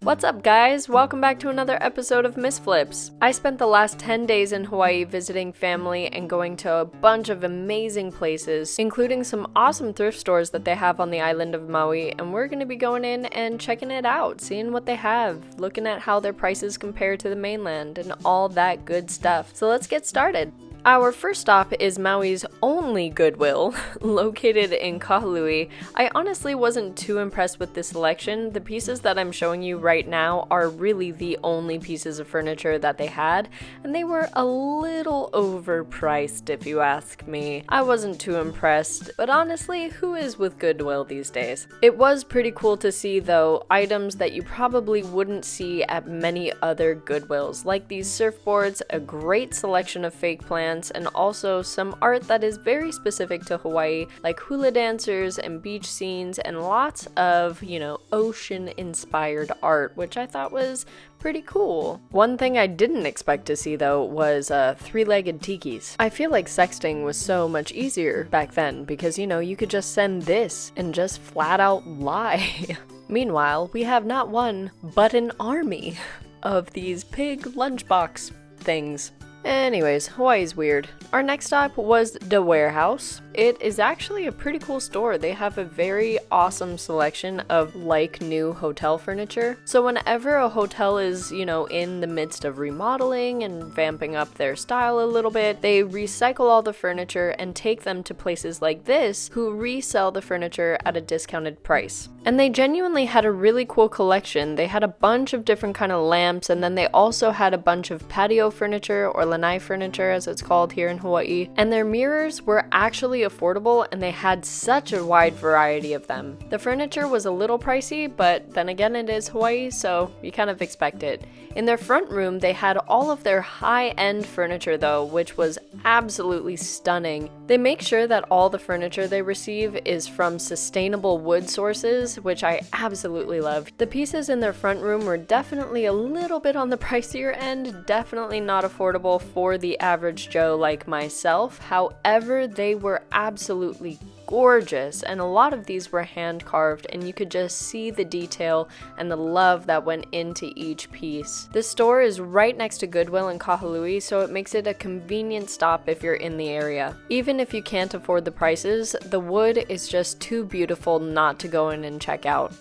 What's up, guys? Welcome back to another episode of Missflips. I spent the last 10 days in Hawaii visiting family and going to a bunch of amazing places, including some awesome thrift stores that they have on the island of Maui, and we're going to be going in and checking it out, seeing what they have, looking at how their prices compare to the mainland, and all that good stuff. So let's get started. Our first stop is Maui's only Goodwill, located in Kahului. I honestly wasn't too impressed with this selection. The pieces that I'm showing you right now are really the only pieces of furniture that they had, and they were a little overpriced if you ask me. I wasn't too impressed, but honestly, who is with Goodwill these days? It was pretty cool to see, though, items that you probably wouldn't see at many other Goodwills, like these surfboards, a great selection of fake plants, and also some art that is very specific to Hawaii, like hula dancers and beach scenes, and lots of, ocean-inspired art, which I thought was pretty cool. One thing I didn't expect to see, though, was three-legged tikis. I feel like sexting was so much easier back then because, you could just send this and just flat out lie. Meanwhile, we have not one, but an army of these pig lunchbox things. Anyways, Hawaii's weird. Our next stop was the Warehouse. It is actually a pretty cool store. They have a very awesome selection of new hotel furniture. So whenever a hotel is, in the midst of remodeling and vamping up their style a little bit, they recycle all the furniture and take them to places like this who resell the furniture at a discounted price. And they genuinely had a really cool collection. They had a bunch of different kind of lamps, and then they also had a bunch of patio furniture, or lanai furniture as it's called here in Hawaii. And their mirrors were actually affordable, and they had such a wide variety of them. The furniture was a little pricey, but then again it is Hawaii, so you kind of expect it. In their front room, they had all of their high-end furniture though, which was absolutely stunning. They make sure that all the furniture they receive is from sustainable wood sources, which I absolutely loved. The pieces in their front room were definitely a little bit on the pricier end, definitely not affordable for the average Joe like myself. However, they were absolutely gorgeous, and a lot of these were hand carved, and you could just see the detail and the love that went into each piece. The store is right next to Goodwill in Kahului, so it makes it a convenient stop if you're in the area. Even if you can't afford the prices, the wood is just too beautiful not to go in and check out.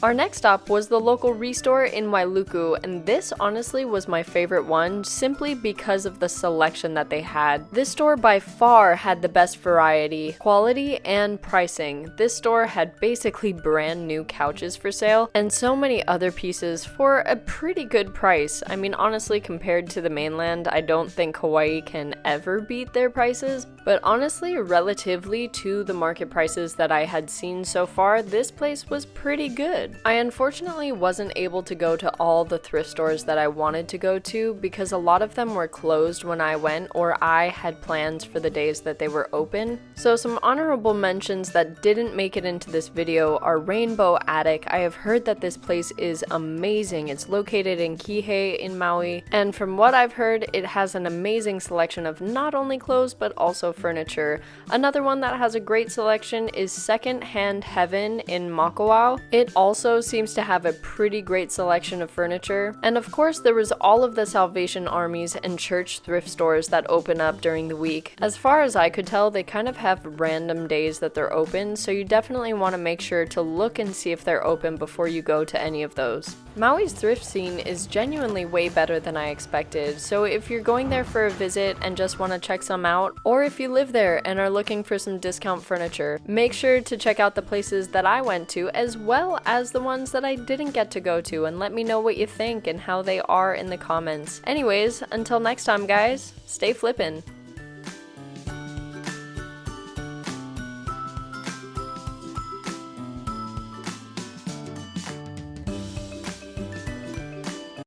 Our next stop was the local Restore in Wailuku, and this honestly was my favorite one simply because of the selection that they had. This store by far had the best variety, quality, and pricing. This store had basically brand new couches for sale and so many other pieces for a pretty good price. I mean, honestly, compared to the mainland, I don't think Hawaii can ever beat their prices, but honestly, relatively to the market prices that I had seen so far, this place was pretty good. I unfortunately wasn't able to go to all the thrift stores that I wanted to go to because a lot of them were closed when I went, or I had plans for the days that they were open. So some honorable mentions that didn't make it into this video are Rainbow Attic. I have heard that this place is amazing. It's located in Kihei in Maui, and from what I've heard, it has an amazing selection of not only clothes but also furniture. Another one that has a great selection is Second Hand Heaven in Makawao. It also seems to have a pretty great selection of furniture. And of course, there was all of the Salvation Armies and church thrift stores that open up during the week. As far as I could tell, they kind of have random days that they're open, so you definitely want to make sure to look and see if they're open before you go to any of those. Maui's thrift scene is genuinely way better than I expected, so if you're going there for a visit and just want to check some out, or if you live there and are looking for some discount furniture, make sure to check out the places that I went to as well as the ones that I didn't get to go to, and let me know what you think and how they are in the comments. Anyways, until next time, guys, stay flippin'.